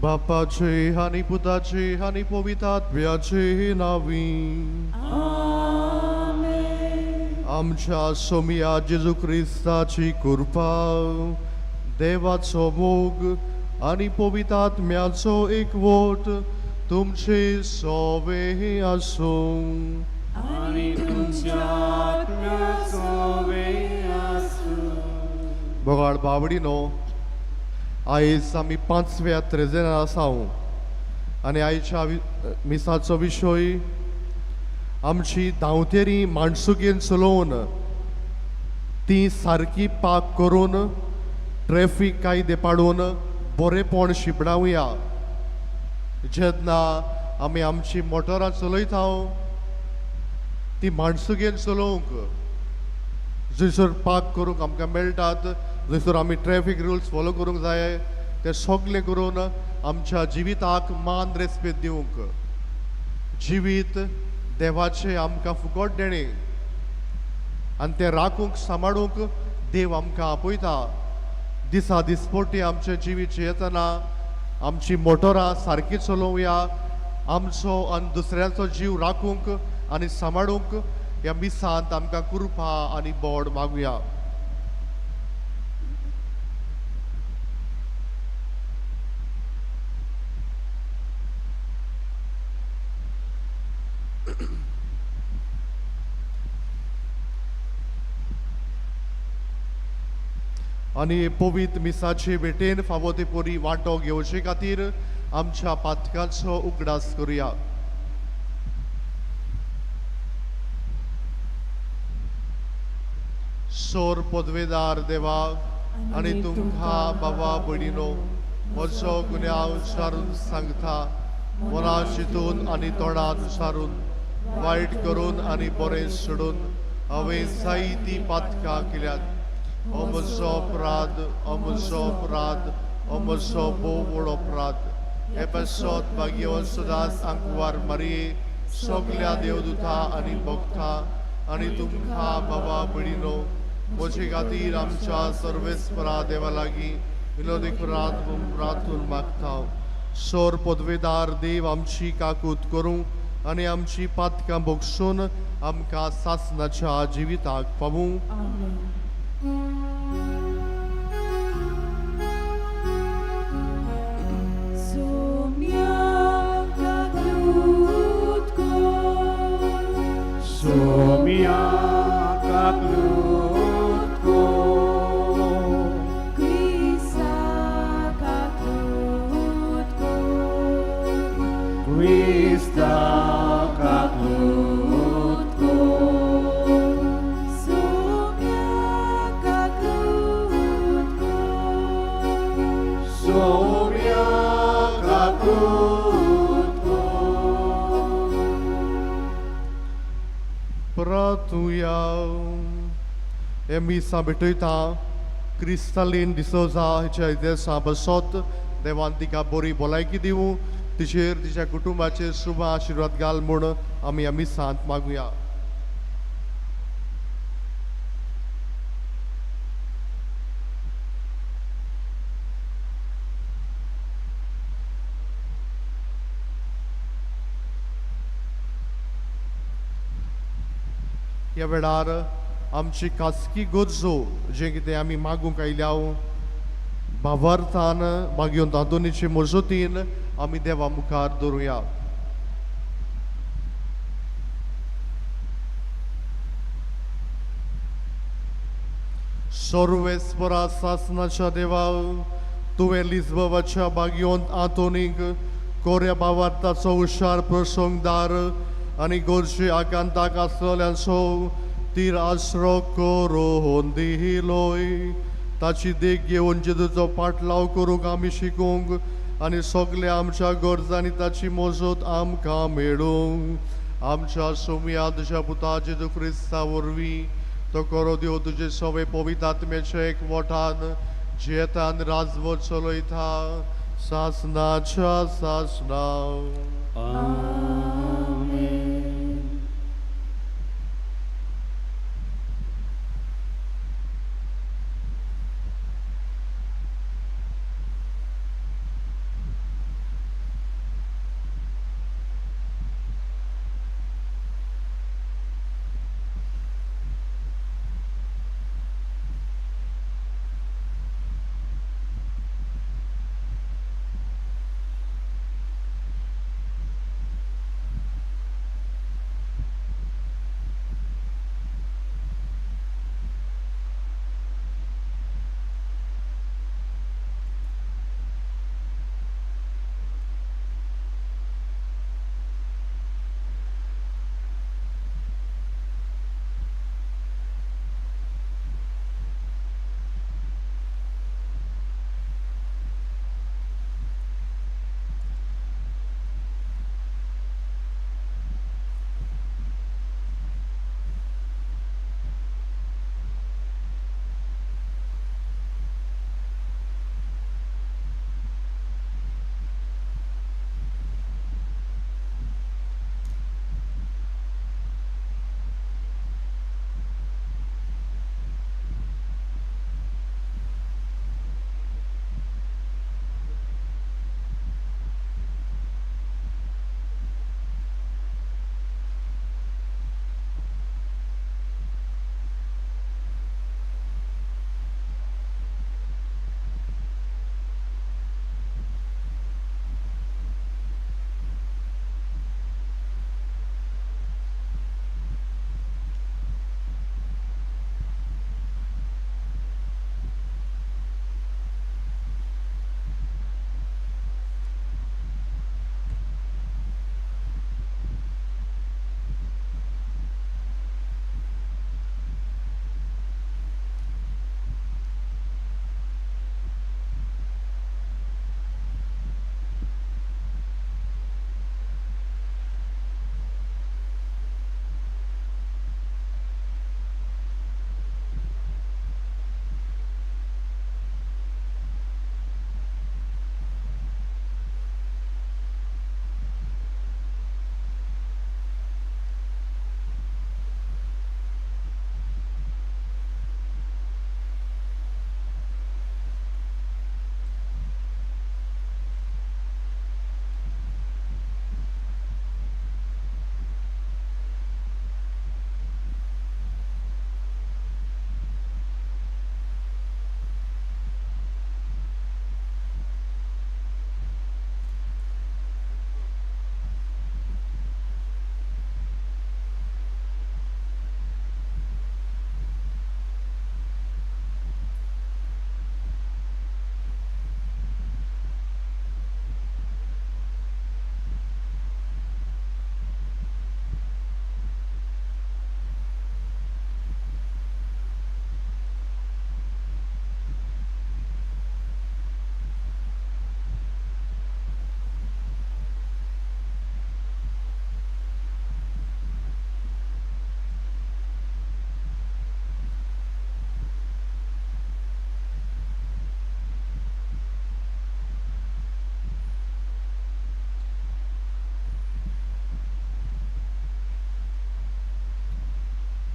Bapacie, ani Pudacie, ani Powitatwiacie nawi. Amen. Amcia somia Jezu Chrystaci kurpa, Devaco Bog, ani Powitatmiaco ikvot, tumci sove asum. Ani तुमच्यात Bogar बावडीनो आयज आमी 5व्या त्रेजेना आसाव आनी आयच्या मिसाचो विशय आमची धांवतेरी माणसुगेन चलोवन ती सारकी पाक करून ट्रॅफिक कायदे पाडून बरेपण शिपडावया. जेन्ना आमी आमची मोटरां चलयता ती माणसुगेन चलोवंक जंयसर पाक करूंक आमकां मेळटात, जंयसर आमी ट्रॅफिक रुल्स फॉलो करूंक जाय, ते सगळें करून आमच्या जिविताक मान रेस्पेद दिवंक. जिवीत देवाचें आमकां फुकट देणें आनी तें राखूंक सांबाळूंक देव आमकां आपयता. दिसा दिसपोटी आमचें जिवीत येतना आमची मोटरां सारकी चलोवया, आमचो आनी दुसऱ्याचो जीव राखूंक आनी सांबाळूंक ह्या मिसांत आमकां कृपा आनी बोड मागुया. आनी पवित्र मिसाचे भेटेन फावो ते परी वांटो घेवचे खातीर आमच्या पातकाचो उगडास करुया. सोर पदवेदार देवा आनी तुमकां बाबा भयणीनो म्हजो गुन्यांव विचारून सांगता, मनाचितून आनी तोंडान विचारून वायट करून आनी बरें सोडून हांवें जायतीं पातकां केल्यात. हो म्हजो अपराध, हो म्हजो अपराध, हो म्हजो भोव व्हड अपराध. हे पासत भाग्यवान सदांच आंकवार मारये, सगळ्या देवदूतां आनी भक्तां आनी तुमकां बाबा भयणीनो म्हजे खातीर आमच्या सर्वेस्परा देवा लागीं विनोदी प्रार्थून मागता. सोर पदवेदार देव आमची काकूत करूं आनी आमची पातकां भोगसून आमकां सासणाच्या जिविताक पावूं. Pratuja misa भेटयता क्रिस्तालीन डिसोजा हेच्या इतिहासा बसत देवान तिका बरी भलायकी दिवं तिचेर तिच्या कुटुंबाचेर शुभ आशीर्वाद घाल म्हूण आमी सांत मागुया. ह्या वेळार आमची खासगी गरजो जे कितें आमी मागूंक आयल्या भावार्थान मागीर तातूंचे मजतीन आमी देवा मुखार दवरुया. सर्वेस्परा सासनाच्या देवा तुवें लिस्बवाच्या बागयोंत आतोनीक कोऱ्या भावार्थाचो हुशार प्रसंगदार आनी गोरचे आकांताक आसलेल्यांचो तीर आसरो करून दिलोय. ताची देख घेवन जेजूचो पाटलाव करूंक आमी शिकूंक आनी सगल्या आमच्या गरजांनी ताची मजत आमकां मेळूंक आमच्या सुमयादच्या पुता जेजू क्रिस्ता वरवीं तो करो देव तुजे सवे पवित्र आत्म्याच्या एकवटान जेतान राजवट चलयता सासनाच्या सासना.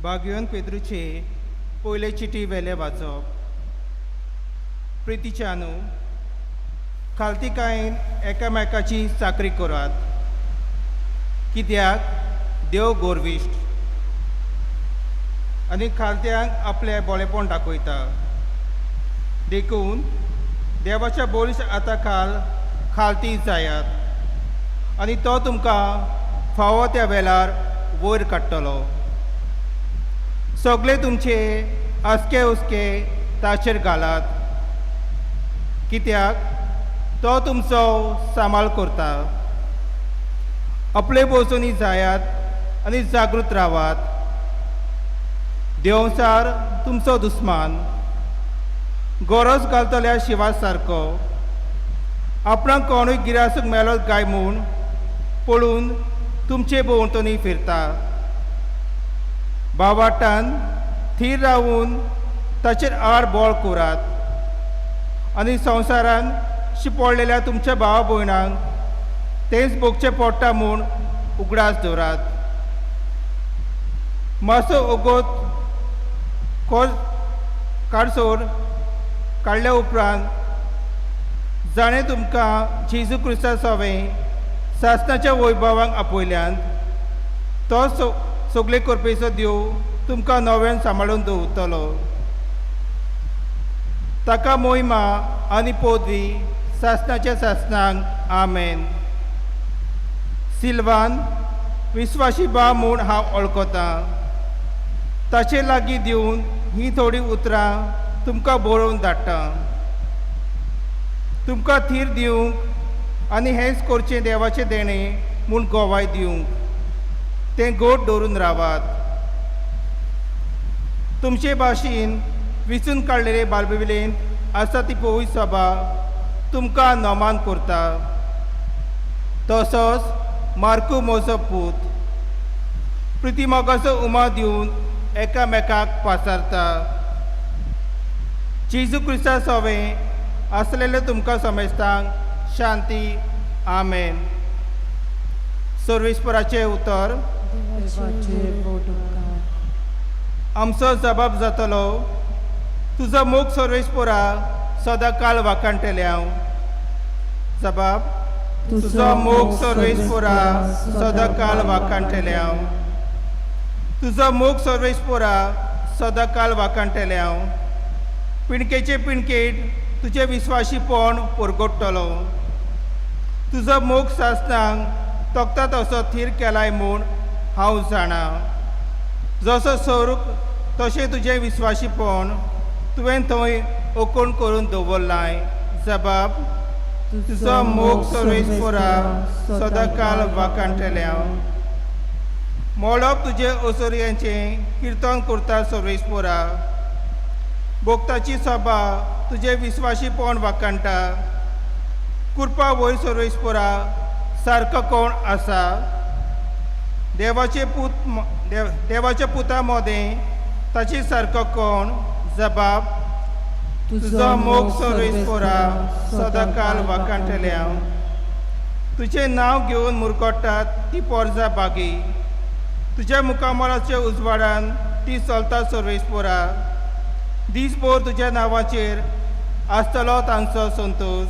भाग्यवन पेद्रूचे पयले चिटी वेले वाचप. प्रितीच्यानू खालतिकायेन एकामेकाची चाकरी करात, कित्याक देव गोरविश्ट आनी खालत्यांक आपले बोळेपण दाखयता. देखून देवाच्या बोलीस आतां खालती जायात आनी तो तुमकां फावो त्या वेळार वयर काडटलो. सगळे तुमचे आसके उस्के ताचेर घालात, कित्याक तो तुमचो सांबाळ करता. आपले बोजोनी जायात आनी जागृत रावात. देवसार तुमचो दुस्मान गरज घालतल्या शिवा सारको आपणाक कोणूय गिरासूक मेलो काय म्हूण पळून तुमचे भोंवतणी फिरता. बावाटान थीर रावून ताचेर आड बोळ करात आनी संवसारान शिपडलेल्या तुमच्या भावा भयणांक तेंच भोगचें पडटा म्हूण उगडास दवरात. मातसो ओगोत काडसोर काडल्या उपरांत जाणें तुमकां जेजू क्रिस्ता सवें सासणाच्या वैभवांक आपयल्यान तो सगळे करपेचो देव तुमकां नव्यान सांबाळून दवरतलो. ताका मोहिमा आनी पदवी सासणाच्या सासणांक आमेन. सिल्वान विस्वाशी बा म्हूण हांव वळखतां. ताचे लागीं दिवन ही थोडी उतरां तुमकां बरोवन धाडटा. तुमकां थीर दिवंक आनी हेंच करचें देवाचें देणें म्हूण गोवाय दिवंक तें गोड दवरून रावात. तुमचे भाशेन विचून काडलेले बालबिलेन आसा ती पवित्र सभा तुमकां नोमान करता. तसोच मार्कू म्हजो पूत प्रिती मोगाचो उमा दिवन एकामेकाक पासारता. जेजू क्रिस्ता सवें आसलेले तुमकां समेस्तांक शांती. आमेन. सर्वेस्पराचें उतर. आमचो जबाब जातलो, तुजो मोग सर्वेस्परा सदां काळ वाखाणटल्याव. जबाब. तुजो मोग सर्वेस्परा सदां काळ वाखाणटल्याव. तुजो मोग सर्वेस्परा सदां काळ वाखाणटल्याव. पिणकेचे पिणकेट तुजें विस्वाशीपण परगडटलो. तुजो मोग सासणांक तोखता तसो थीर केलाय म्हूण हांव जाणा. जसो सोरूक तशें तुजें विस्वाशीपण तुवें थंय ओकोण करून दवरलाय. जबाब. तुजो मोग सर्वेस्परा सदां काळ वाखाणटल्याव. मोडप तुजे ओसोरयांचें किर्तन करता सर्वेस्परा. भोगताची सभा तुजे विस्वाशीपण वाखाणटा. कृपा वयर सर्वेस्परा सारको कोण आसा. देवाच्या पुता मोदें ताची सारको कोण. जबाब. तुजो मोग सर्वेस्परा सदां काळ वाखाणटल्याव. तुजें नांव घेवन मुरगोडटात ती पोरजां बागी. तुज्या मुखामळाच्या उजवाडान ती चलता सर्वेस्परा. दिसभर तुज्या नांवाचेर आसतलो तांचो संतोश.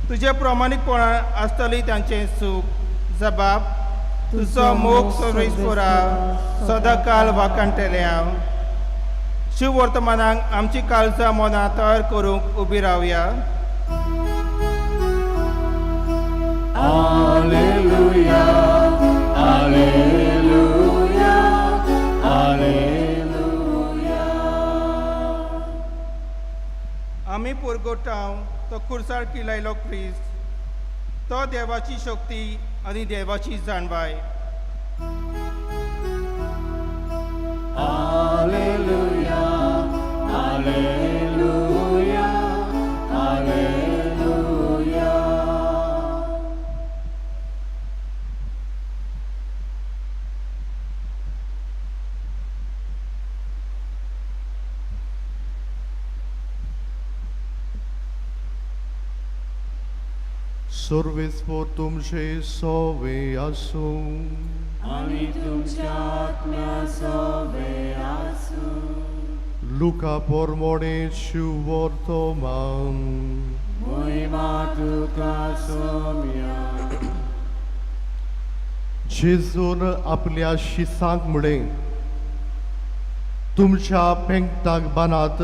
तुज्या प्रमाणीकपणान आसतली तांचें सूख. जबाब. तुजो मोग सर्वेस्परा सदां काळ वाखाणटल्याव. शुभ वर्तमानाक आमची काळजां मनां तयार करूंक उबी रावया. Alleluia, Alleluia, Alleluia. आमी परगटाव तो खुर्सार किलायलो क्रिस्त, तो देवाची शक्ती आनी देवाची जाणवाय. Alleluia, Alleluia, Alleluia. Survis por tum se sove asum. आणि तुमच्या आत्म्या सोबे आसू Luca pormoneșu vortoman. मोहिमा तुका सोम्या जेजून आपल्या शिसांक म्हणे तुमच्या पेंगटाक बानात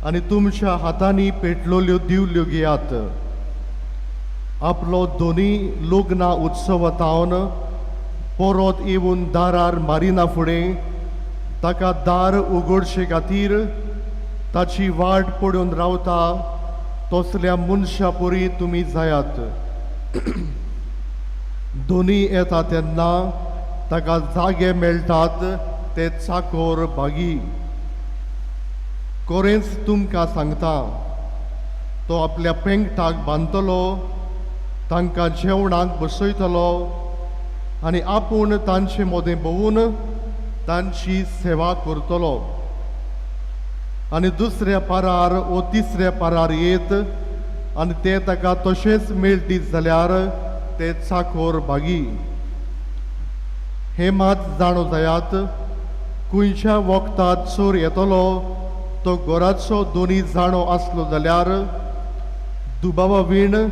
आनी तुमच्या हातांनी पेटलोल्यो दिवल्यो घेयात. आपलो दोनी लग्ना उत्सवतावन परत येवन दारार मारिना फुडें ताका दार उगडचे खातीर ताची वाट पडून रावता तसल्या मनशा परी तुमी जायात. दोनी येता तेन्ना ताका जागे मेळटात ते चाकोर बागी. कोरेंच तुमकां सांगता तो आपल्या पेंगटाक बांदतलो, तांकां जेवणाक बसयतलो आनी आपूण तांचे मोदें भोवून तांची सेवा करतलो. आनी दुसऱ्या पारार वो तिसऱ्या पारार येत आनी ते ताका तशेंच मेळटीत जाल्यार ते चाकोर बागी. हे मात जाणो जायात खंयच्या वखदांत चोर येतलो तो घराचो दोनी जाणो आसलो जाल्यार दुबावा विण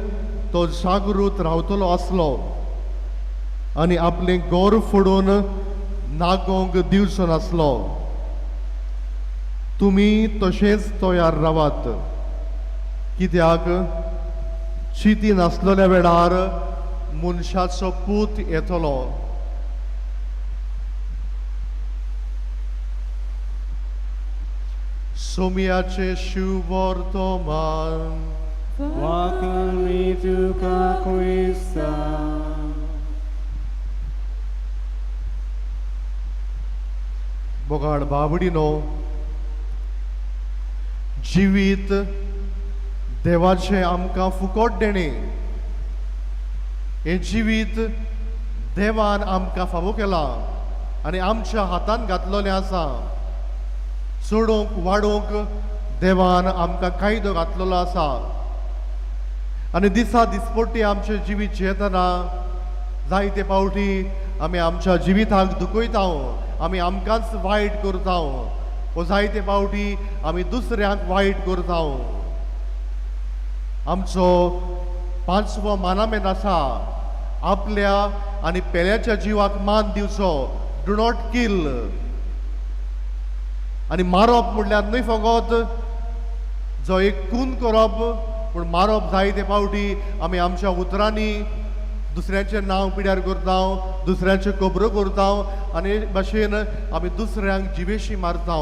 तो जागृत रावतलो आसलो आनी आपलें घर फोडून नागोंक दिवचो नासलो. तुमी तशेंच तयार रावात, कित्याक चिती नासलेल्या वेळार मनशाचो पूत येतलो. सोमयाचे शुभ वर्तमान. वाकमी तुका क्रिस्ता बोगाड बाबडीनो, जिवीत देवाचे आमकां फुकट देणे. हे जिवीत देवान आमकां फावो केला आनी आमच्या हातान घातलेलें आसा. चडोवंक वाडोवंक देवान आमकां कायदो घातलेलो आसा आनी दिसा दिसपट्टी आमचें जिवीत जियेतना जायते पावटी आमी आमच्या जिविताक दुखयता, आमी आमकांच वायट करता, व जायते पावटी आमी दुसऱ्यांक वायट करता. आमचो पांचवो मानामेन आसा आपल्या आनी पेल्याच्या जिवाक मान दिवचो. Do not kill. आनी मारप म्हणल्यार न्हय फकत जो एक खून करप, पूण मारप जायते पावटी आमी आमच्या उतरांनी दुसऱ्याचें नांव पिड्यार करता, दुसऱ्याच्यो खबरो करता आनी भाशेन आमी दुसऱ्यांक जिवेशी मारता.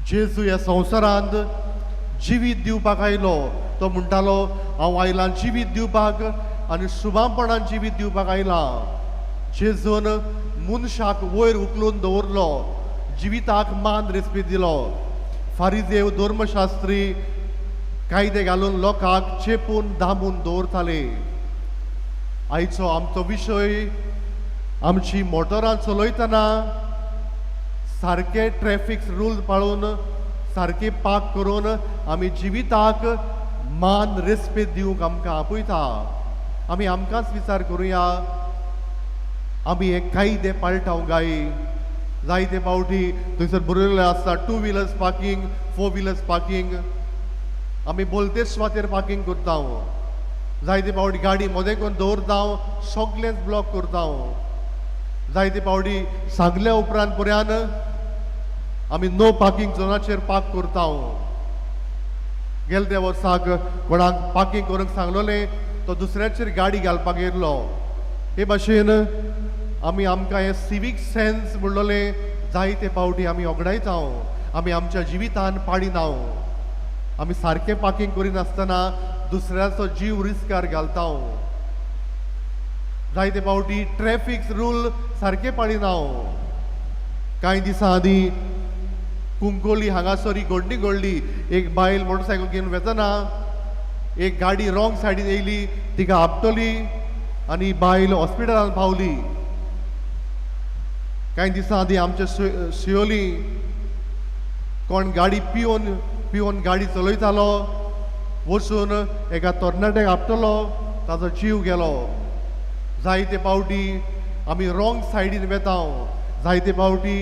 जेजू ह्या संवसारांत जिवीत दिवपाक आयलो. तो म्हणटालो हांव आयलां जिवीत दिवपाक आनी शुभापणान जिवीत दिवपाक आयलां. जेजून मनशाक वयर उखलून दवरलो, जिविताक मान रेस्पेद दिलो. फारिजेव धर्मशास्त्री कायदे घालून लोकांक चेपून दामून दवरताले. आयचो आमचो विशय आमची मोटरां चलयतना सारके ट्रॅफिक रूल पाळून सारके पाक करून आमी जिविताक मान रेस्पेद दिवंक आमकां आपयता. आमी आमकांच विचार करुया, आमी हे कायदे पाळटाव गाय. जायते पावटी थंयसर बरयल्लें आसता 2 व्हिलर्स पार्किंग, 4 व्हिलर्स पार्किंग. आमी बोलते सुवातेर पार्किंग करता. जायते पावटी गाडी मोदें करून दवरता, सगळेंच ब्लॉक करता. जायते पावटी सांगल्या उपरांत पर्यान आमी नो पार्किंग झोनाचेर पार्क करता. गेल्या वर्साक कोणाक पार्किंग करूंक सांगलोलें तो दुसऱ्याचेर गाडी घालपाक येयल्लो. हे भाशेन आमी आमकां हें सिवीक सेन्स म्हणलोलें जायते पावटी आमी ओगडायता. आमी आमच्या जिवितान पाडिना. आमी सारकें पार्किंग करिनासतना दुसऱ्याचो जीव रिस्कार घालता. जायते पावटी ट्रॅफिक रूल सारके पाळिना. कांय दिसां आदीं कुंकोली हांगासर घडणी घडली. एक बायल मोटरसायकल घेवन वेतना एक गाडी रॉंग सायडीन येयली, तिका आपटली आनी बायल हॉस्पिटलांत पावली. कांय दिसां आदीं आमचे शियोली कोण गाडी पिवन गाडी चलयतालो, वचून एका तरणाट्याक आपटलो, ताचो जीव गेलो. जायते पावटी आमी रॉंग सायडीन वेता जायते पावटी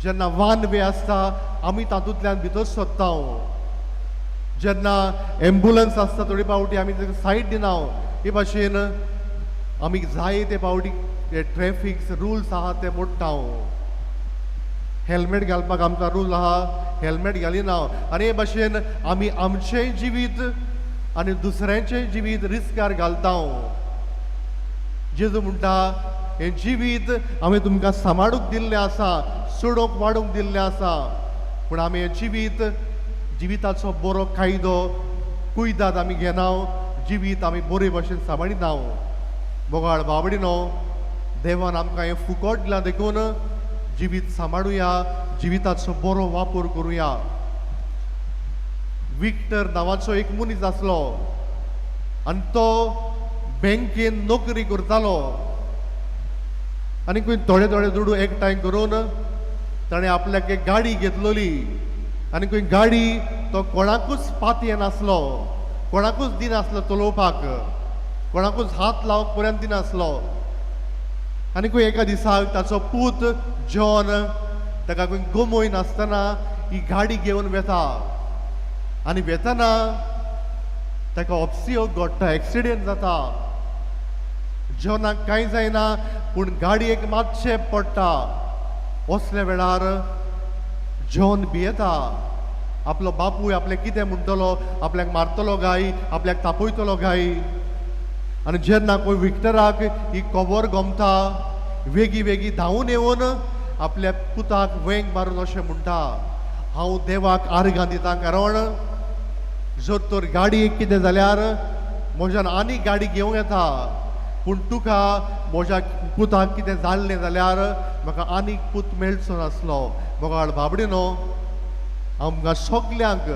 जेन्ना वान वे आसता आमी तातूंतल्यान भितर सोदता जेन्ना एम्बुलन्स आसता थोडी पावटी आमी ताका सायड दिना हे भाशेन आमी जायते पावटी ट्रॅफिक रुल्स आहा ते मोडटा हेल्मेट घालपाक आमकां रूल आहा हेल्मेट घालिना आनी हे भाशेन आमी आमचेंय जिवीत आनी दुसऱ्यांचें जिवीत रिस्कार घालता जेजू म्हणटा हे जिवीत आमी तुमकां सांबाळूंक दिल्लें आसा सोडोंक वाडोवंक दिल्लें आसा पूण आमी हे जिविताचो बरो कायदो कुयदाद आमी घेना जिवीत आमी बरे भशेन सांबाळिना बोगाळ बाबडीनो देवान आमकां हें फुकट दिलां देखून जिवीत सांबाळुया जिविताचो बरो वापर करुया विक्टर नांवाचो एक मनीस आसलो आनी तो बँकेन नोकरी करतालो आनी थोडे थोडे दुडू एकठांय करून ताणें आपल्याक एक गाडी घेतलोली आनी खंय गाडी तो कोणाकूच पातये नासलो कोणाकूच दिनासलो चलोवपाक कोणाकूच हात लावंक पर्यंत दिनासलो आनी खंय एका दिसाक ताचो पूत जॉन ताका खंय गमोय नासतना ही गाडी घेवन वेता आनी वेतना ताका ऑप्सियो घडटा एक्सिडेंट जाता जॉनाक कांय जायना पूण गाडयेक मातशें पडटा असल्या वेळार जॉन भियेता आपलो बापूय आपले कितें म्हणटलो आपल्याक मारतलो गाय आपल्याक तापयतलो गाय आनी जेन्ना कोण विक्टराक ही कवर गमता वेगी वेगी धांवून येवन आपल्या पुताक वेंग मारून अशें म्हणटा हांव देवाक आर्गां दितां कारण जर तर गाडयेक कितें जाल्यार म्हज्यान आनी गाडी घेवं येता पूण तुका म्हज्या पुताक कितें जाल्लें जाल्यार म्हाका आनीक पूत मेळचो नासलो बोगाळ बाबडीनो आमकां सगल्यांक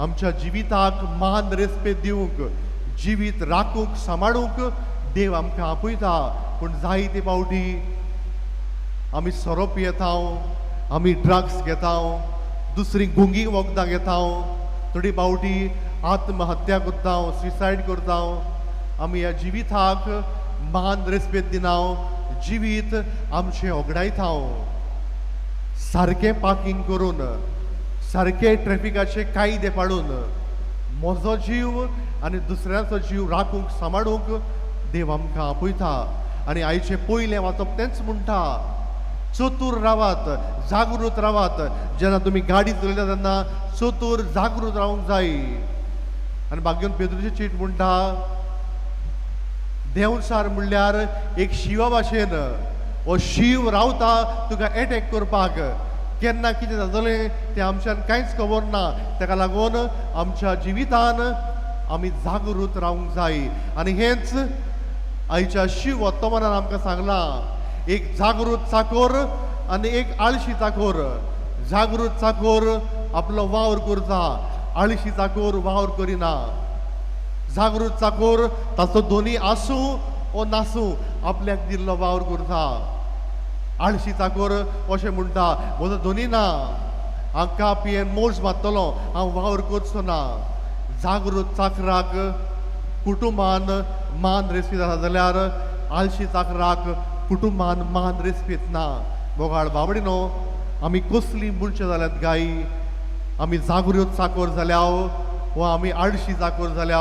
आमच्या जिविताक मान रेस्पेद दिवंक जिवीत राखूंक सांबाळूंक देव आमकां आपयता पूण जायते पावटी आमी सोरो पियेता आमी ड्रग्स घेता दुसरी गुंगी वखदां घेता थोडी पावटी आत्महत्या करता सुसायड करता आमी ह्या जिविताक मान रेस्पेद दिना जिवीत आमचें ओगडायता सारकें पार्किंग करून सारके ट्रॅफिकाचे कायदे पाडून म्हजो जीव आनी दुसऱ्याचो जीव राखूंक सांबाळूंक देव आमकां आपयता आनी आयचे पयलें वाचप तेंच म्हणटा चतूर रावात जागृत रावात जेन्ना तुमी गाडी चलयता तेन्ना चतूर जागृत रावंक जाय आनी भाग्यवन पेद्रूची चीट म्हणटा देंवचार म्हणल्यार एक शिवा भाशेन हो शिव रावता तुका एटॅक करपाक केन्ना कितें जातलें तें आमच्यान कांयच खबर ना ताका लागून आमच्या जिवितान आमी जागृत रावंक जाय आनी हेंच आयच्या शिव वर्तमानान आमकां सांगलां एक जागृत चाकोर आनी एक आळशी चाकोर जागृत चाकोर आपलो वावर करता आळशी चाकोर वावर करिना जागृत चाकोर ताचो दोनी आसूं ओ नासूं आपल्याक दिल्लो वावर करता आळशी चाकोर अशें म्हणटा म्हजो दोनी ना हांव कापयेन मोज मारतलो हांव वावर करचो ना जागृत चाकराक कुटुंबान मान रेस्पेद आसा जाल्यार आळशी चाकराक कुटुंबान मान रेस्पेद ना बोगाळ बाबडीनो आमी कसली मनशां जाल्यात गाय आमी जागृत चाकोर जाल्या वो आमी आळशी चाकोर जाल्या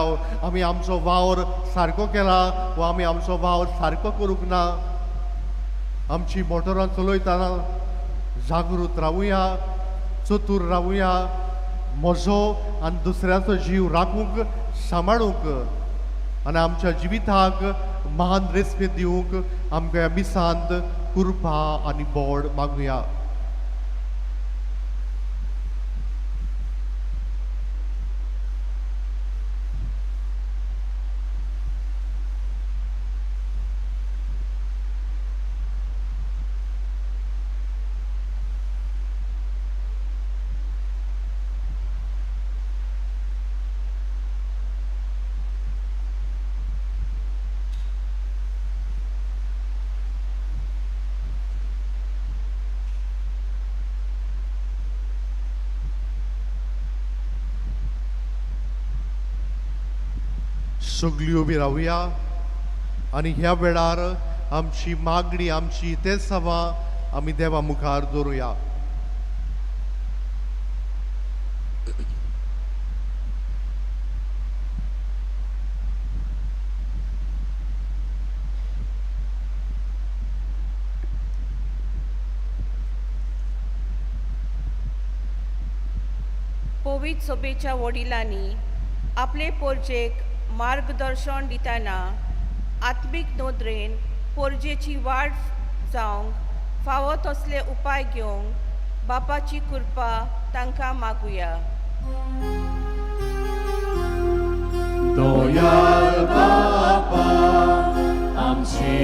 आमी आमचो वावर सारको केला वो आमी आमचो वावर सारको करूंक ना आमची मोटरां चलयतना जागृत रावुया चतूर रावुया म्हजो आनी दुसऱ्याचो जीव राखूंक सांबाळूंक आनी आमच्या जिविताक मान रेस्पेद दिवंक आमकां ह्या मिसांत कृपा आनी बोड मागुया सगळीं उबी रावुया आणि ह्या वेळार आमची मागणी आमची ते सवा आमी देवा मुखार दवरुया. पवित्र सभेच्या वडिलांनी आपले पोरजेक मार्गदर्शन दिताना आत्मीक नोदरेन पोरजेची वाड जावंक फावो तसले उपाय घेवंक बापाची कृपा तांकां मागुया. दोयाल बापा आमची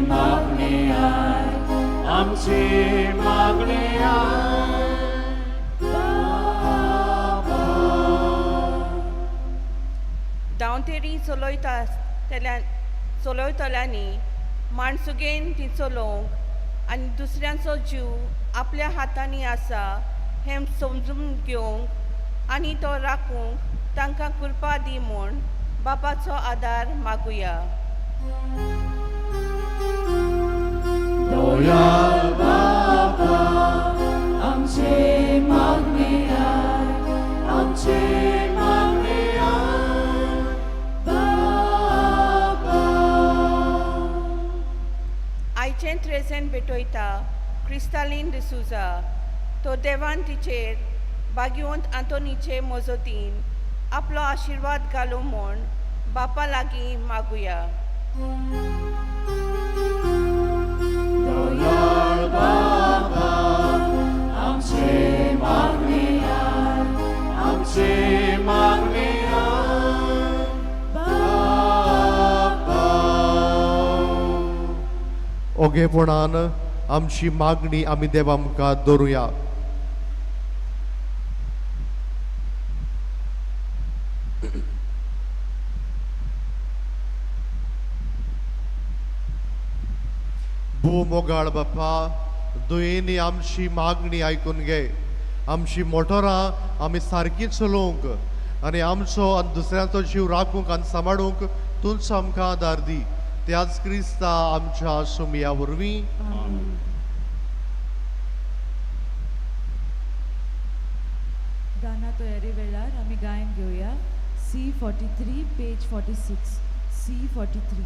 मागणी आय, आमची मागणी आय. दावतेरी चलयतल्यांनी माणसुगेन ती चलोवंक आनी दुसऱ्यांचो जीव आपल्या हातांनी आसा हें समजून घेवंक आनी तो राखूंक तांकां कृपा दी म्हूण बापाचो आदार मागुया. दोयाल बापा आमची मागणी आय, आमची मागणी आय. बापा आयचें त्रेसेन भेटयता क्रिस्तालीन डिसूजा तो देवान तिचेर भाग्यवंत आंतोनीचे मजतीन आपलो आशिर्वाद घालूं म्हूण बापा लागीं मागुया. दोयाल बापा आमची मागणी आय, आमची मागणी आय. बापा ओगेपणान आमची मागणी आमी देवा मुखार दवरुया. भूमोगाळ बाप्पा दुयेनी आमची मागणी आयकून घे. आमची मोटोरां आमी सारकी चलोवंक आनी आमचो आनी दुसऱ्याचो जीव राखूंक आनी सांबाळूंक तूंच आमकां आदार दी. त्याच क्रिस्ता आमच्या सुमया वरवीं. गाना तयारी वेळार आमी गायन घेवया. C43 page 46. C43.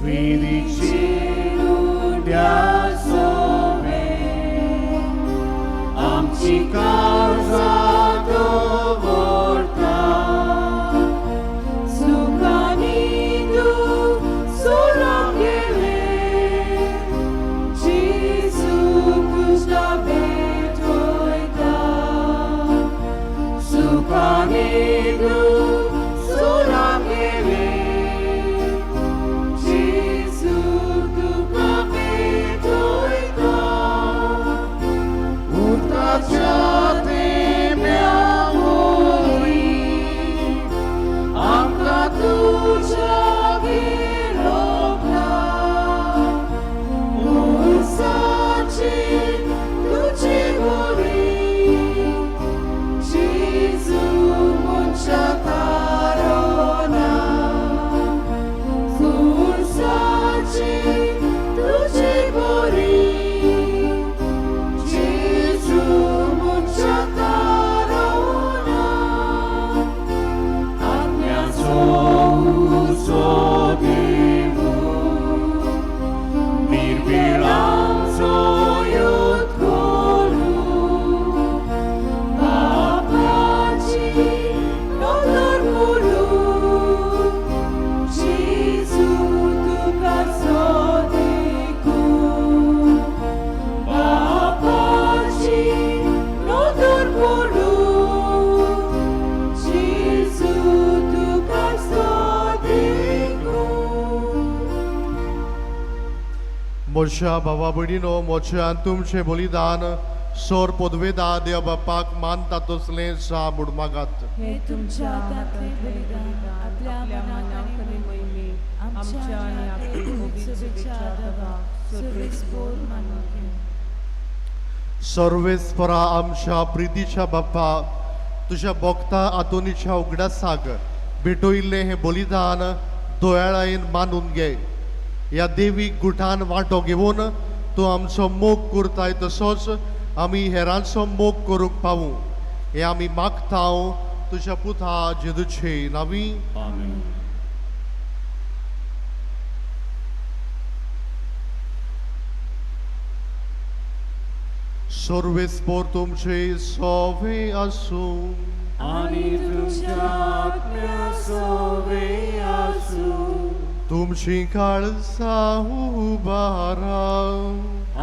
वेदीची उद्या सोबे आमची काळजा दवरता. सुखानी तूं सोडून गेले, जेजू तुझा भेटयता. सुखानी तूं सोडून गेले, मोच्या भावा भयणीनो, मोच्यान तुमचें बलिदान सोर पदवेदा देव बापाक मानता तसलें सा म्हूण मागात. हे तुमच्या हातांतलें बलिदान आपल्या मनांत आनी मोहिमेंत आमच्या आनी आपल्या सभेच्या आदाराक सर्वेस्पोर मानून घे. सर्वेस्परा आमच्या प्रितीच्या बाप्पा, तुझ्या भक्ता आतोनीच्या उगडासाक भेटोयिल्ले हे बलिदान दोयाळायेन मानून घे. या देवीक गुठान वांटो घेवन तूं आमचो मोग करताय तसोच आमी हेरांचो मोग करूंक पावूं. हे आमी मागतांव तुझ्या पुता जेजूचे नांवी. आमेन. सर्वेस्पर तुमचे सोवे आसूं. आणि तुमच्या आत्म्या सोवे आसूं. तुमची काळजा उबारा.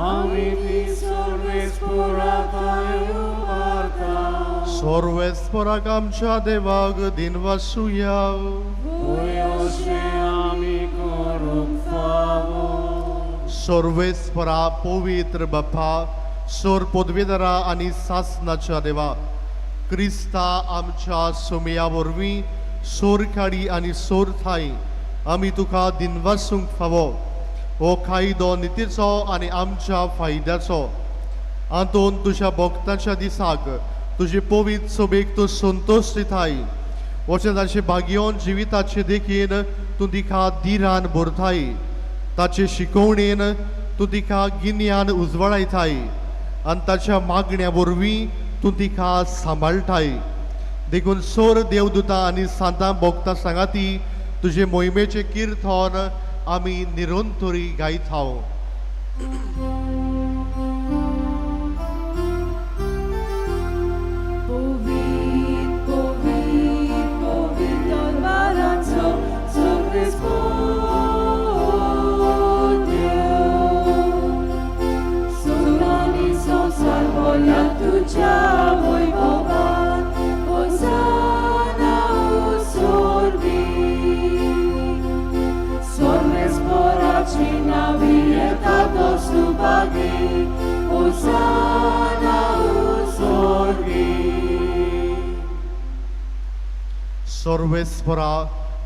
आमी ती सर्वेस्पराताय उबारता. सर्वेस्पराक आमच्या देवाक दिनवासुया. होय अशें आमी करूंक फावो. सर्वेस्परा पवित्र बाप्पा, सोर पदवीधरा आनी सासनाच्या देवा, क्रिस्ता आमच्या सोमया वरवीं सोर काडी आनी सोर थाय आमी तुका दिनवासूंक फावो. हो कायदो नितीचो आनी आमच्या फायद्याचो. हातून तुज्या भक्तांच्या दिसाक तुजे पवित्र सोबेक तूं संतोश दिताय. वचनाचे भाग्योन जिविताचे देखीन तूं तिका दिरान भरताय. ताचे शिकवणेन तूं तिका गिन्यान उजवाडायताय आनी ताच्या मागण्या वरवीं तूं तिका सांबाळटाय. देखून सोर देवदूतां आनी सांतां भक्तां सांगाती तुजे मोहिमेचे किर्तन आमी निरंतरी गायताव. तुझ्या वैभवात होसाना उस्वर्गी. सर्वेस्पराची नावी येतात सुभागी. होसाना उस्वर्गी. सर्वेस्परा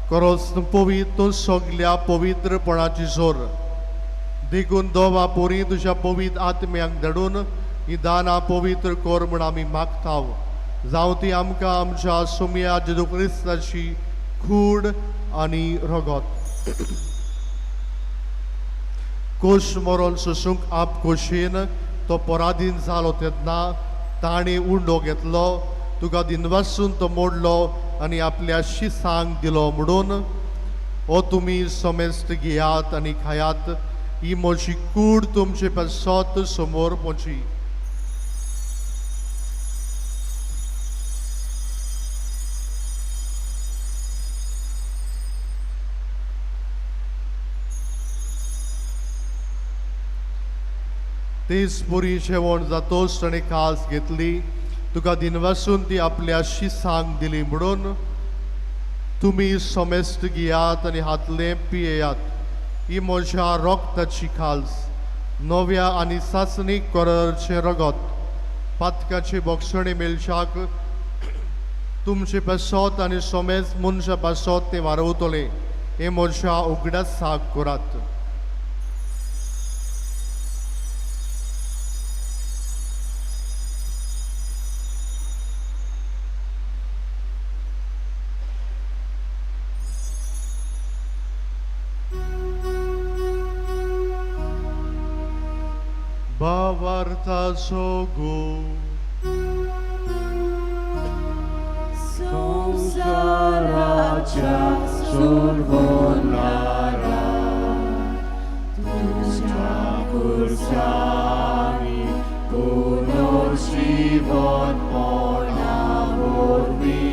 खरोच पवित्र सगल्या पवित्रपणाची जोर. देखून दोवा पोरी तुज्या पवित्र आत्म्यांक धाडून ही दाना पवित्र कर म्हण आमी मागताव. जावं ती आमकां आमच्या सोमया जेजू क्रिस्ताची खूड आनी रगत. कोश मरण सोसूंक आप खोशेन तो पराधीन जालो तेन्ना ताणें उंडो घेतलो, तुका दिनवासून तो मोडलो आनी आपल्या शिसांक दिलो म्हणून हो तुमी समेस्त घेयात आनी खायात. ही म्हजी कूड तुमचे पासत समोर पोची. तेच पुरी जेवण जातोच ताणें कास घेतली, तुका दिनवासून ती आपल्या शिसांक दिली म्हणून तुमी समेस्त घेयात आनी हातले पियेयात. ही म्हज्या रोगताची खाल्स, नव्या आनी सासणीक करारचे रगत. पातकाचे भक्षणे मेलशाक तुमचे पासत आनी समेस्त मनशा पासत ते वारवतले. हे म्हज्या उगडासाक करात. Bavartaso go. संसाराच्या सोडवणारा तुझ्या खुर्सानी पुनर्जीवन पोरवी.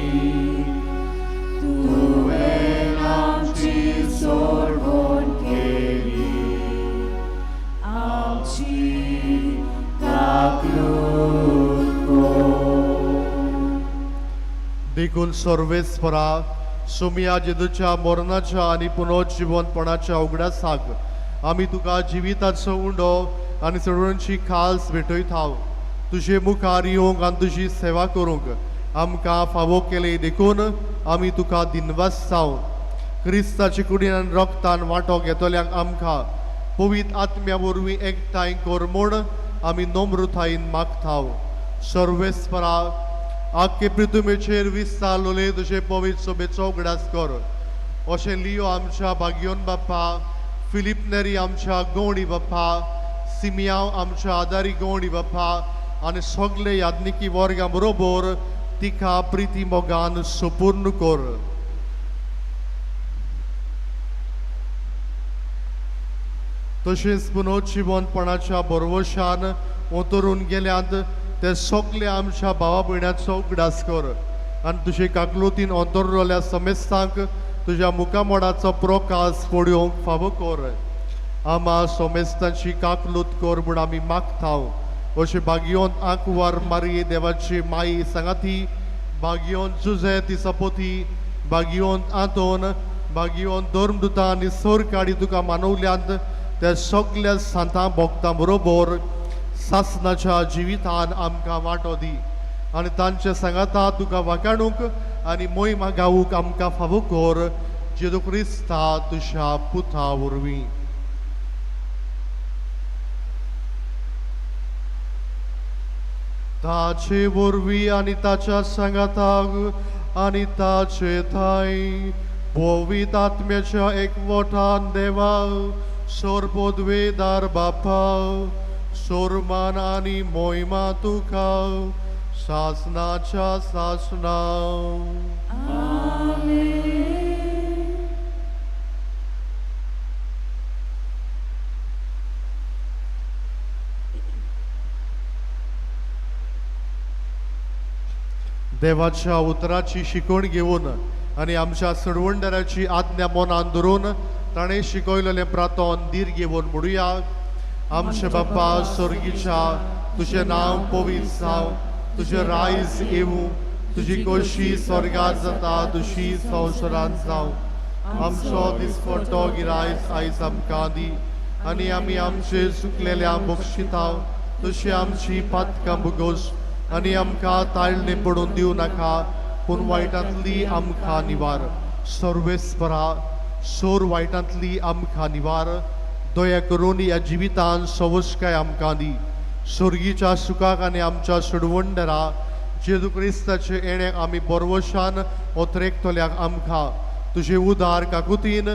तुवें आमची सोडवण केली. आमची देखून सर्वेस्परा सोमया जेजूच्या मरणाच्या आनी पुनर्जीवनपणाच्या उगडासाक आमी तुका जिविताचो उंडो आनी चडवणची खास भेटयताव. तुजे मुखार येवंक आनी तुजी सेवा करूंक आमकां फावो केले देखून आमी तुका दिनवासताव. क्रिस्ताचे कुडीन रक्तान वांटो घेतल्यांक आमकां पवित्र आत्म्या वरवीं एकठांय कर म्हूण आमी नम्रतायेन मागताव. सर्वेस्परा आख्खे पृथ्वीचेर विस्तारलोले तुजे पवित्र सोबेचो उगडास कर. अशें लियो आमच्या भाग्योन बाप्पा, फिलिप नेरी आमच्या गवणी बाप्पा, सिमियांव आमच्या आदारी गवणी बाप्पा आनी सगळे याज्ञिकी वर्गां बरोबर तिका प्रिती मोगान सुपूर्ण कर. तशेंच पुनर्जीवनपणाच्या बरवशान उतरून गेल्यांत ते सगळे आमच्या भावा भयणांचो उगडास कर आनी तुजे काकलुतीन अंतरलेल्या समेस्तांक तुज्या मुखामोडाचो प्रकाश पळोवंक फावो कर. आमा समेस्तांची काकलूत कर म्हूण आमी मागताव. अशें भाग्योन आंकवार मारये देवाची माई सांगाती, भाग्योन जुजे ती सपोती, भाग्योन आंतोन, भाग्योन धर्मदुतां आनी सोर काडी तुका मानवल्यांत त्या सगळ्या सांतां भक्तां बरोबर सासणाच्या जिवितान आमकां वांटो दी आनी तांचे सांगाता तुका वाखाणूक आनी मोहिमा गावूंक आमकां फावो कर. जेजू क्रिस्ता तुज्या पुता वरवीं. ताचे वरवीं आनी ताच्या सांगाताक आनी ताचे थाय पवित्र आत्म्याच्या एकवटान देवा सर्वोद्वेदार बापा सोरमान आनी मोहिमा तुका सासनाच्या सासना. देवाच्या उतराची शिकवण घेवन आनी आमच्या सडवंडराची आज्ञा मनान धरून ताणें शिकयलेलें प्रार्थन धीर घेवन म्हणुया. आमचे बाप्पा स्वर्गीच्या तुजें नांव पवित्र जावं, तुजें रायज येवूं, तुजी कशी स्वर्गांत जाता तशी संवसारांत जावं. आमचो दिसपट्टो गिरायज आयज आमकां दी आनी आमी आमचे चुकलेल्यांक बक्षिताव तशी आमची पातकां बुगोस आनी आमकां ताळणे पडून दिवं नाका पूण वायटांतली आमकां निवार. सर्वेस्परा सोर वायटांतली आमकां निवार. दया करून ह्या जिवितान सवस्काय आमकां दी. स्वर्गीच्या सुखाक आनी आमच्या सडवंडरा जेजू क्रिस्ताचे येण्याक आमी बरवशान ओतरेकतल्याक आमकां तुजे उदार काकुतीन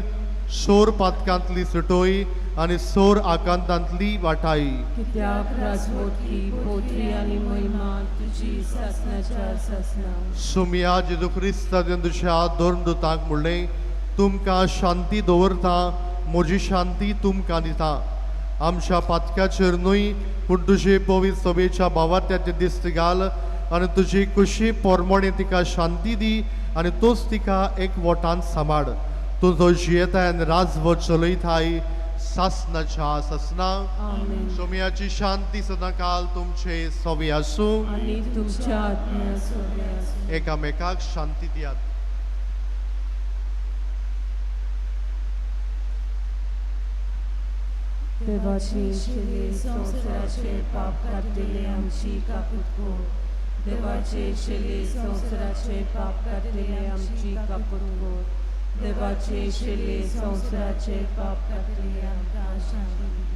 सोर पातकांतली सटोय आनी सोर आकांतांतली वाटाय. कित्याक राजवटी पोत्री आनी महिमा तुजी सासनाच्या सासना. सुमिया जेजू क्रिस्तान तुज्या धर्मदुतांक म्हणलें, तुमकां शांती दवरता, म्हजी शांती तुमकां दिता. आमच्या पातकाचेर न्हय पूण तुजे पवित्र सभेच्या भावार्थ्याचे दिश्ट घाल आनी तुजी खुशी पोरमोणे तिका शांती दी आनी तोच तिका एकवटान सांबाळ. तुजो जियेताय आनी राजवट चलयताय सासनाच्या सासना. सोम्याची शांती सदां काल तुमचे सोबी आसूं आनी तुमच्या आत्म्या सोबी आसूं. एकामेकाक शांती दियात. देवाचे शेले संवसाराचे पाप काढलेले आमची कापूत कोर. देवाचे शेले संवसाराचे पाप काढलेले आमची कापूत कोर. देवाचे शेले संवसाराचे पाप काढलेले आमकां शांती दी.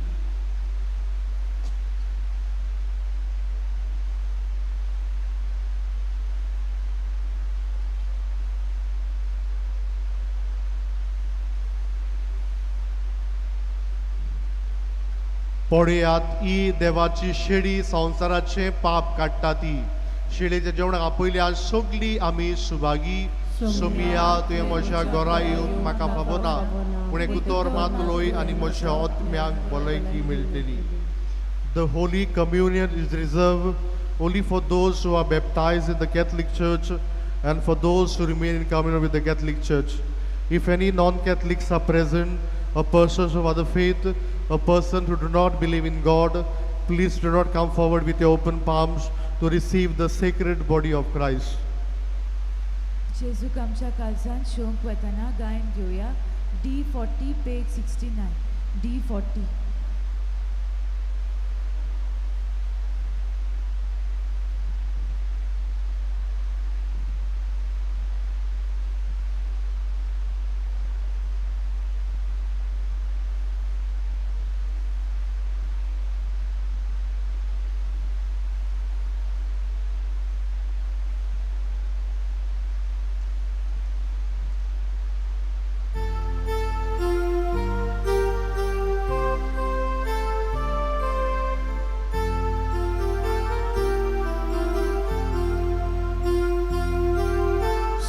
पळयात ही देवाची शेळी संवसाराचे पाप काडटा ती. शेळयेच्या जेवणाक आपयल्या सगळी आमी सुभागी. सोमिया तुवें म्हज्या घरा येवंक म्हाका फावो ना पूण एक उतर मात उलय आनी म्हज्या आत्म्याक भलायकी मेळटली. The Holy Communion is reserved only for those who are baptized in the Catholic Church and for those who remain in communion with the Catholic Church. If any non-Catholics are present, or persons of other faith, or persons who do not believe in God, please do not come forward with your open palms to receive the sacred body of Christ. जेजूक आमच्या काळजान शोंक वतना गायन घेवया. D40 page 69. D40.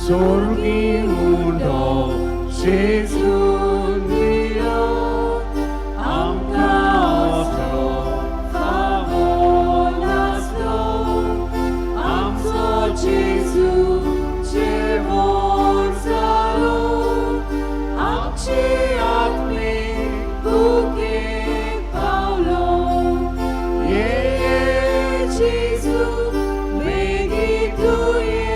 sorgi undo Jezus milo amka ostro favor naslo amco Jezus Jevon salo amci atme buke Paulo Jezus begituye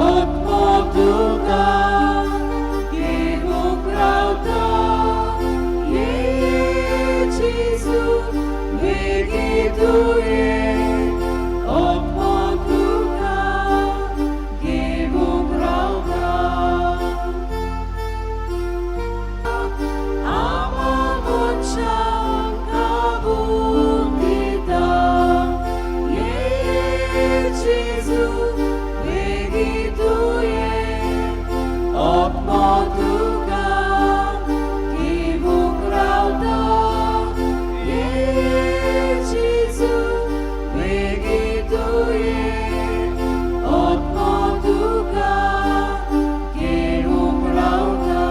odmotuka Givu prawda Jezus begituje odmotuka Givu prawda Ama moczam kabundita Jezus begituje odmotuka Givu prawda Jezus begituje odmotuka Givu prawda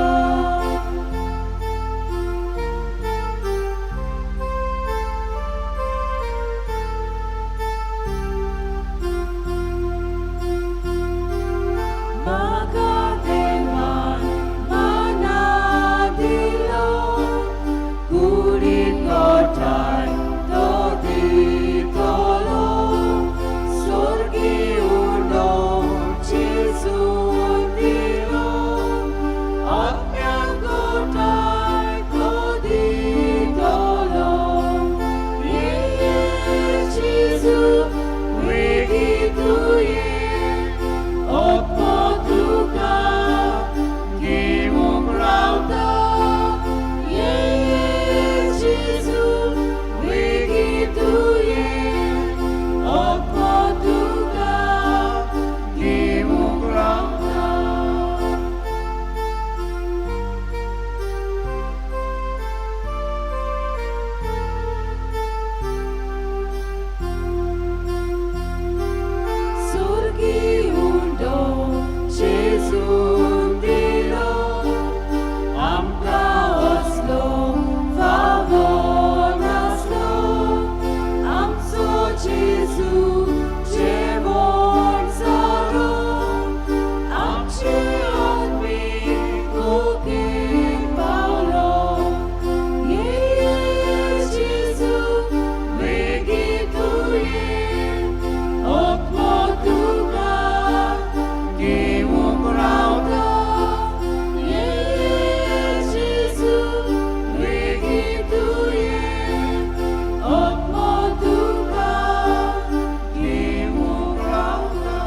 Magademan manadilo kulit kotai toditolo sorgi uno Jesusilo Agnyang kotai toditolo Jesus begituye odmotuka Givu prawda Jezus begituje odmotuka Givu prawda Sorgi undo Jezus dilo amka oslo favor naslo amco Jezus Jevon salo amci odmi kukin Paulo Jezus begituje odmotuka Givu prawda Jezus begituje odmotuka Givu prawda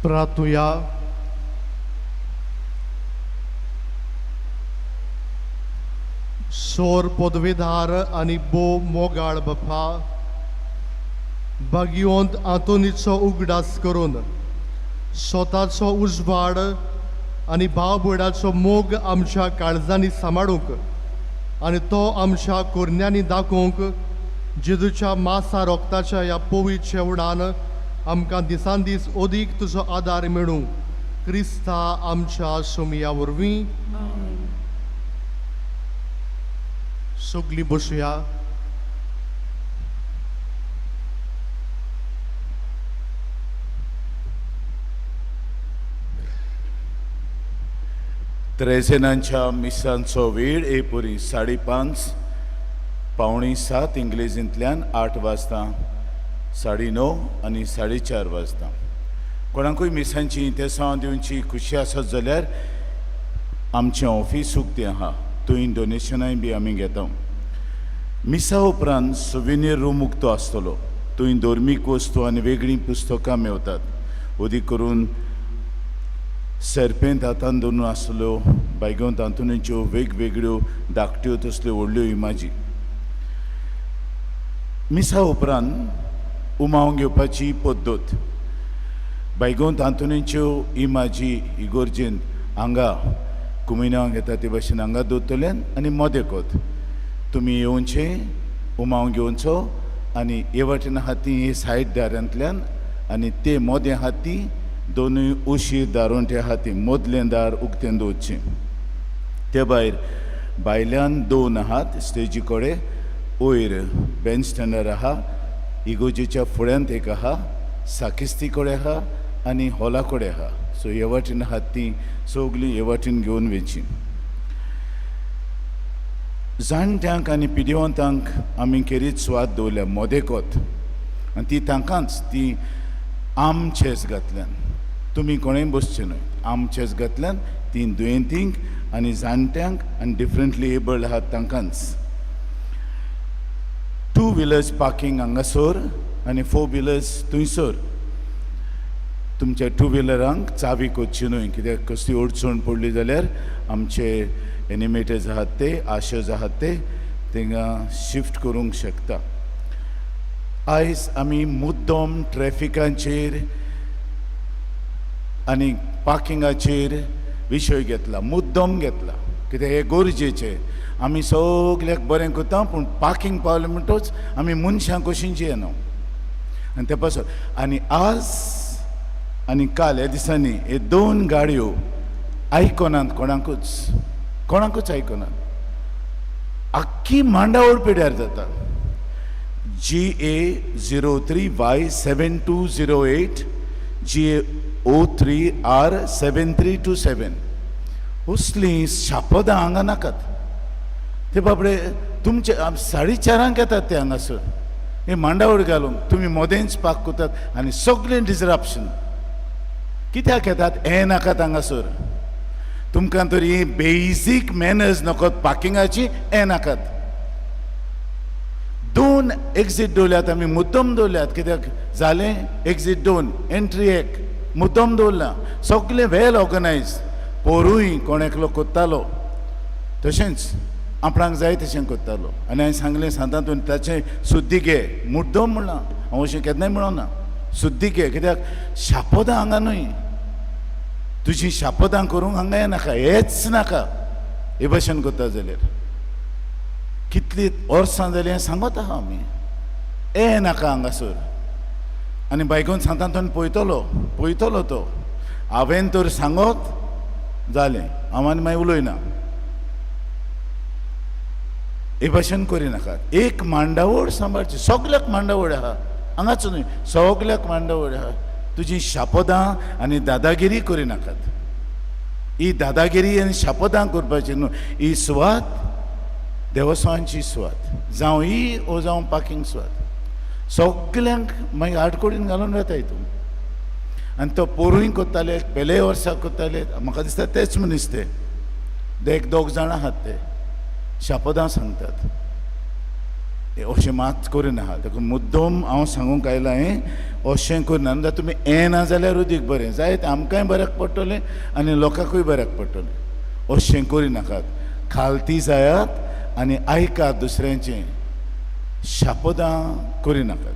प्रार्थूया. सोर पदवीधार आणि बो मोगाळ बप्पा भाग्यवंत आंतोनीचो उगडास करून स्वताचो उजवाड आणि भाव भयणाचो मोग आमच्या काळजांनी सांबाळूंक आणि तो आमच्या कोरण्यांनी दाखोवंक जेजूच्या मासा रोगताच्या ह्या पवित्र शेवणान आमकां दिसान दीस ओदीक तुजो आदार मेळूं क्रिस्ता आमच्या सोमिया वरवीं. सगलीं बसुया. त्रेसेनांच्या मिसांचो वेळ एपुरी 5:30 5:45 इंग्लिशींतल्यान 8 वाजता 9:30 आनी 4:30 वाजता. कोणाकूय मिसांची इंतेसां दिवची खुशी आसत जाल्यार आमचें ऑफिस उक्तें आहा, थंय डोनेशनाय बी आमी घेता. मिसा उपरांत सुविनीर रूम उक्तो आसतलो, थंय धर्मीक वस्तू आनी वेगळीं पुस्तकां मेवतात. ओदी करून सर्पेंत हातान धरून आसलो बायगो तातूंच्यो वेगवेगळ्यो धाकट्यो तसल्यो व्हडल्यो इमाजी. मिसा उपरांत उमावंक घेवपाची पद्दत. बायगो तातूंच्यो इमाजी इगोर्जेन हांगा कुमिनांक येता ते भाशेन हांगा दवरतले आनी मोदेकोत तुमी येवचें उमावंक घेवचो आनी हे वाटेन आहा ती हे सायड दारांतल्यान आनी ते मोदें आहा ती दोनूय उशीर दारोंटे आहा ती मदलें दार उक्तें दवरचें. ते भायर भायल्यान 2 आहात स्टेजी कडेन, वयर बेंच स्टँडार आहा, इगोजेच्या फुड्यांत एक आहा, साकिस्ती कडेन आहा आनी हॉला कडेन आहा. सो हे वाटेन आहात ती सगळीं हे वाटेन घेवन वयची. जाणट्यांक आनी पिडेवंतांक आमी खेरीत सुवात दवरल्या मोदेकोत आनी ती तांकांच ती आर्म चॅर्स घातल्यान. तुमी कोणेंय बसचें न्हय, आर्म चॅर्स घातल्यान ती दुयेंतींक आनी जाणट्यांक आनी डिफरंटली एबल्ड आहात तांकांच. 2 व्हिलर्स पार्किंग हांगासर आनी 4 व्हिलर्स थंयसर. तुमच्या 2 व्हिलरांक चावी कोचची न्हय, कित्याक कसली अडचण पडली जाल्यार आमचे एनिमेटर्स आहात ते आशर्स आहात ते थिंगा शिफ्ट करूंक शकता. आयज आमी मुद्दम ट्रॅफिकाचेर आनी पार्किंगाचेर विशय घेतला, मुद्दम घेतला, कित्याक हे गरजेचें. आमी सगल्याक बरें करता पूण पार्किंग पावलें म्हणटच आमी मनशां कशींच येना. आनी ते पासून आनी आज आनी काल ह्या दिसांनी हे 2 गाडयो आयकोनात कोणाकूच आयकोनात. आख्खी मांडावळ पिड्यार जाता. GA03Y7208 GA03R7327 असलीं शापदां हांगा नाकात. ते बाबडे तुमचे 4:30 येतात ते हांगासर हे मांडावळ घालूंक. तुमी मोदेंच पार्क करतात आनी सगळें डिसरप्शन कित्याक येतात हें नाकात हांगासर. तुमकां तरी बेसिक मॅनर्स नकत पार्किंगाची, हें नाकात. 2 एक्झीट दवरल्यात आमी मुद्दम दवरल्यात, कित्याक जालें एक्झीट 2 एंट्री 1 मुद्दम दवरला. सगळें वेल ऑर्गनायज. पोरूय कोण एकलो कोत्तालो तशेंच आपणाक जाय तशें कोत्तालो. आनी हांवें सांगलें सांगता तूं ताचें सुद्दी घे, मुद्दम म्हणलां हांव अशें केन्नाय म्हणना. सुद्दी घे, कित्याक शापोदां हांगा न्हय. तुजी शापदां करूंक हांगा येनाका, हेंच नाका. हे भाशेन कोत्ता जाल्यार कितलीं वर्सां जालीं हें सांगत आहा आमी. हें नाका हांगासर. आनी बायकोन सांगता तो पळयतलो तो. हांवें तर सांगत जालें, हांव आनी मागीर उलयना. हे भाशेन करिनाकात. एक मांडावळ सांबाळची. सगल्याक मांडावळ आहा, हांगाच न्हय, सगल्याक मांडावळ आहा. तुजी शापदां आनी दादागिरी करिनाकात. ही दादागिरी आनी शापदां करपाची न्हू. ही सुवात देवस्थानाची सुवात, जावं ही ओ जावं पार्किंग सुवात. सगल्यांक मागीर आडकोडीन घालून वता हितून. आनी तो पोरूय कोत्ताले, पेले वर्सा कोत्ताले. म्हाका दिसता तेच मनीस ते 1-2 जाण आहात ते शापदां सांगतात. अशें मात करिनात. देखून मुद्दम हांव सांगूंक आयलां हें अशें करिना. तुमी हें ना जाल्यार अदीक बरें. जायत आमकांय बऱ्याक पडटलें आनी लोकांकूय बऱ्याक पडटलें. अशें करिनाकात. खालती जायात आनी आयकात दुसऱ्यांचें. शापदां करिनाकात.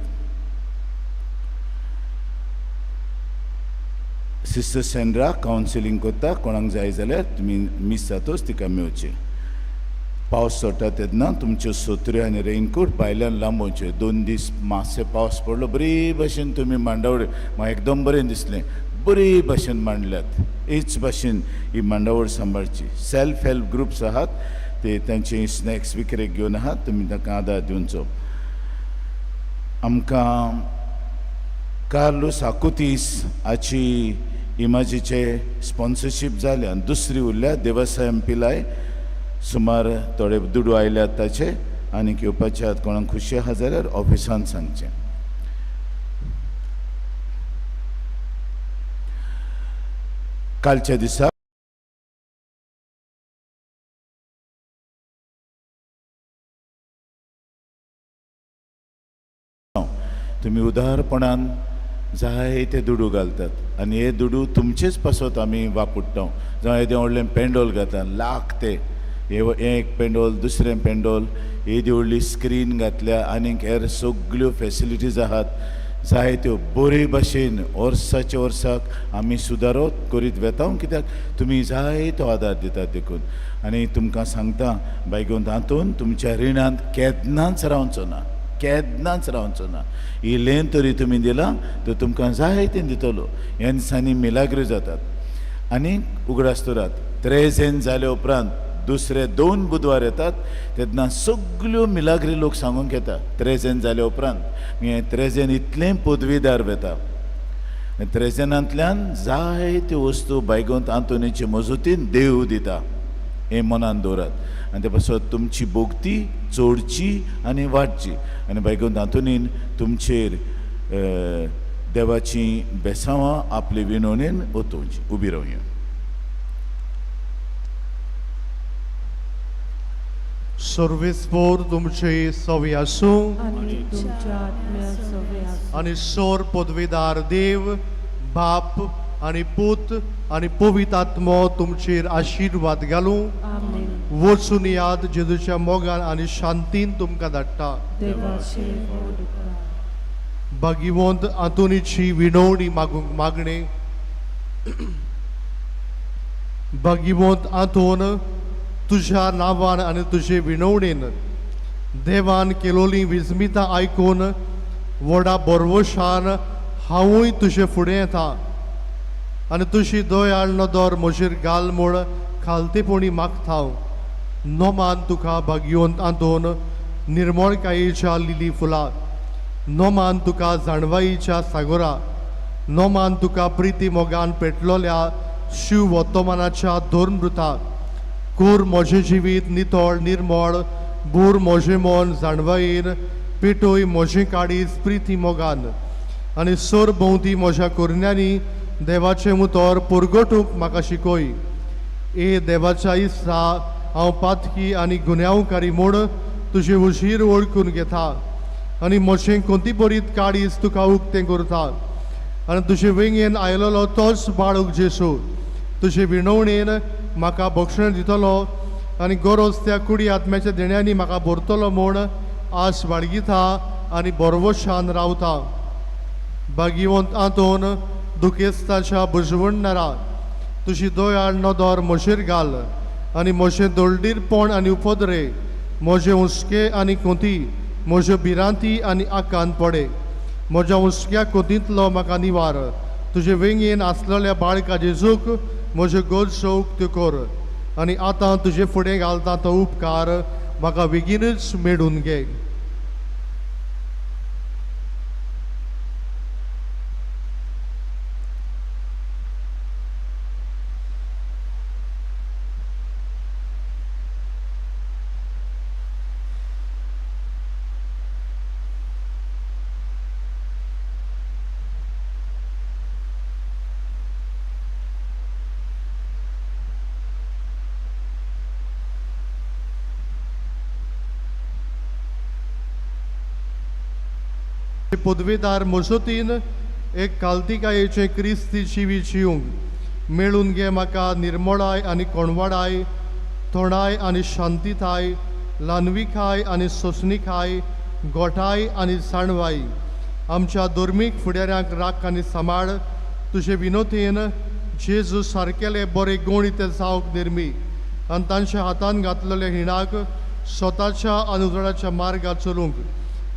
सिस्टर सेंड्रा कावन्सिलींग करता. कोणाक जाय जाल्यार तुमी मिस जातोच तिका मेळचें. पावस चडटा तेन्ना तुमच्यो सोत्र्यो आनी रेनकोट भायल्यान लांबोवच्यो. 2 दीस मातशें पावस पडलो बरे भशेन तुमी मांडावळ. म्हाका एकदम बरें दिसलें. बरे भशेन मांडल्यात. हेच भशेन ही मांडावळ सांबाळची. सेल्फ हेल्प ग्रुप्स आहात ते तांचे स्नॅक्स विक्रेक घेवन आहात. तुमी ताका आदार दिवचो. आमकां कार्लोस आकुतीस हाची इमाजीचे स्पॉन्सरशीप जाल्यान दुसरी उरल्या देवसायम पिलाय. सुमार थोडे दुडू आयल्यात ताचे आनी घेवपाचे आहात. कोणाक खुशी आहा जाल्यार ऑफिसान सांगचें. कालच्या दिसा तुमी उदारपणान जायते दुडू घालतात आनी हे दुडू तुमचेच पासत आमी वापुट्टा जावं येदें व्हडलें पेंडोल घातात लाख ते एक पेंडोल दुसरें पेंडोल येदी व्हडली स्क्रीन घातल्या आनीक हेर सगल्यो फॅसिलिटीज आहात जायत्यो बरे भाशेन वर्साचे वर्साक आमी सुदारत करीत वेता कित्याक तुमी जायतो आदार दितात देखून आनी तुमकां सांगता बायगोंत हातून तुमच्या रिणांत केदनाच रावचो ना केदनाच रावचो ना इल्लें तरी तुमी दिलां तर तुमकां जायतें दितलो ह्या दिसांनी मिलाग्री जातात आनी उगडास दवरात त्रेजेन जाल्या उपरांत दुसरे 2 बुधवार येतात तेन्ना सगल्यो मिलाग्री लोक सांगूंक येता त्रेजेन जाल्या उपरांत हे त्रेजेन इतलें पदवीदार वेता त्रेजेनांतल्यान जायत्यो वस्तू बायगोंत आंतोनीचे मजतीन देव दिता हे मनान दवरात आनी ते पासत तुमची बोगती चोडची आनी वाडची आनी बायगोंत आंतोनीन तुमचेर देवाची बेसांवां आपले विनवणेन ओतोवची उबी रावया. सर्वेस्पोर तुमचे सवे आसूं आणि तुमच्या आत्म्या सवे आसूं. आनी सोर पदवीदार देव बाप आनी पूत आनी पवित्र आत्मो तुमचेर आशिर्वाद घालूं. आमेन. वचून याद जेजूच्या मोगान आनी शांतीन तुमकां धाडटा. देवाचे वड करा. भागिवंत आंतोनीची विनवणी मागणे. भागिवंत आंतोन तुझ्या नांवान आनी तुजे विनवणेन देवान केलोली विस्मितां आयकून व्हडा बरवशान हांवूय तुजे फुडें येता आनी तुजी दयाळ नदर म्हजेर घाल म्हूण खालतेपणी मागता. नोमान तुका भागिवंत आंतोन निर्मळकायेच्या लिली फुलां. नोमान तुका जाणवाईच्या सागोरा. नोमान तुका प्रिती मोगान पेटलोल्या शिव वर्तमानाच्या दोरमृता. कोर म्हजें जिवीत नितळ निर्मळ. बूर म्हजें मन जाणवायेन. पेटोय म्हजें काळीज प्रिती मोगान. आनी सोर भोंवती म्हज्या कोरण्यांनी देवाचें उतर पुरगटूंक म्हाका शिकय. ए देवाच्या इस्रा हांव पातकी आनी गुन्यांवकारी म्हूण तुजें उशीर वळखून घेता आनी म्हजें कोंती बरीत काळीज तुका उक्तें करता. आनी तुजे वेंगेन आयलोलो तोच बाळूक जेसू तुजे विणवणेन म्हाका भक्षण दितलो आनी गरज त्या कुडी आत्म्याच्या देण्यांनी म्हाका भरतलो म्हूण आस बाळगिता आनी बरवशान रावता. भागिवंत आंतोन दुखेस्ताच्या बुजवणणारा तुजी दयाळ नदर म्हजेर घाल आनी म्हजें दोळडीरपण आनी उपद्रे म्हजे हुस्के आनी कोंती म्हज्यो भिरांती आनी आकांत पडे. म्हज्या हुस्क्या कोंतींतलो म्हाका निवार. तुजे वेंगेन आसलेल्या बाळका जेजूक म्हज्यो गरजो उक्त्यो कर आनी आतां तुजे फुडें घालता तो उपकार म्हाका बेगीनच मेळून घे. पदवीदार मजतीन एक काल्तिकायेचे क्रिस्ती जिवी जिवंक मेळून घे म्हाका निर्मळाय आनी कोणवाडाय, थोणाय आनी शांतीताय, ल्हानविकाय आनी सोंसणीकाय, गोठाय आनी जाणवाय. आमच्या धर्मीक फुडाऱ्यांक राख आनी सांबाळ. तुजे विनोतेन जेजू सारकेले बरे गुण ते जावंक निर्मी आनी तांच्या हातान घातलेल्या हिणाक स्वताच्या अनुग्रहाच्या मार्गार चलूंक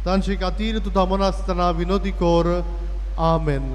तांचे खातीर तूं थांबून आसतना विनोदी कर. आमेन.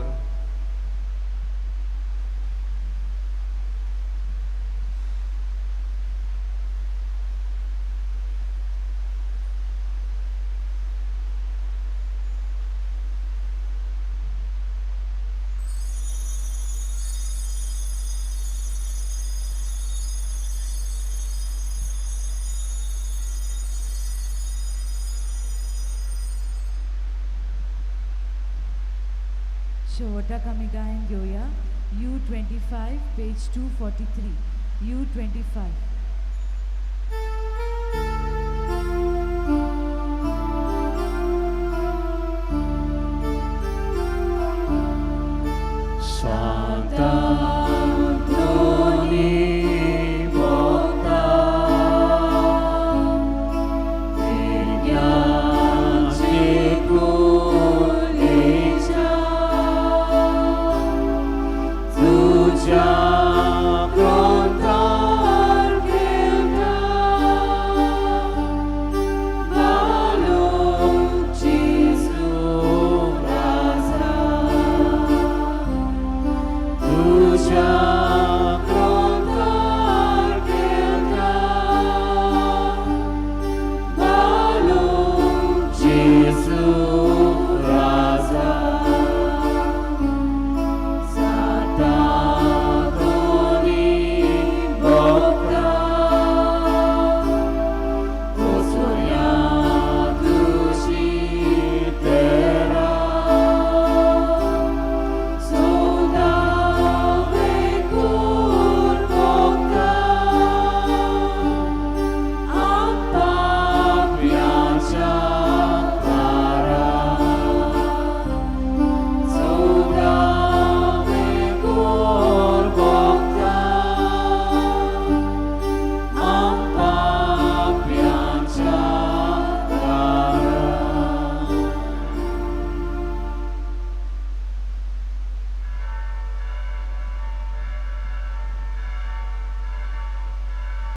शेवटाक आमी गायन घेवया U25 पेज 243. U25.